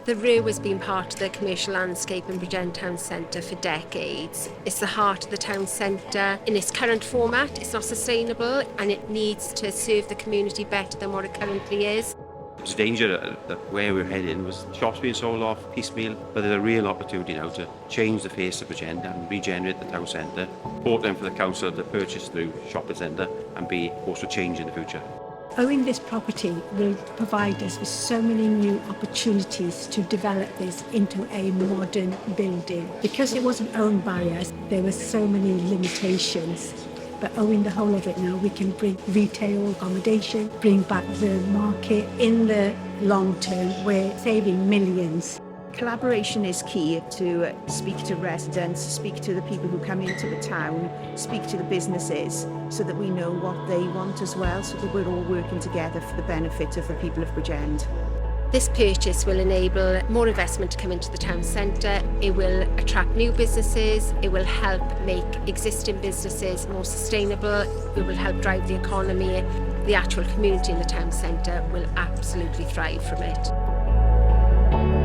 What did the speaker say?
The Rhiw has been part of the commercial landscape in Bridgend Town Centre for decades. It's the heart of the town centre. In its current format, it's not sustainable and it needs to serve the community better than what it currently is. There's danger that where we're heading was shops being sold off piecemeal, but there's a real opportunity now to change the face of Bridgend and regenerate the town centre. Important for the council to purchase through shopping centre and be also change in the future. Owning this property will provide us with so many new opportunities to develop this into a modern building. Because it wasn't owned by us, there were so many limitations. But owning the whole of it now, we can bring retail accommodation, bring back the market. In the long term, we're saving millions. Collaboration is key to speak to residents, speak to the people who come into the town, speak to the businesses so that we know what they want as well, so that we're all working together for the benefit of the people of Bridgend. This purchase will enable more investment to come into the town centre. It will attract new businesses. It will help make existing businesses more sustainable. It will help drive the economy. The actual community in the town centre will absolutely thrive from it.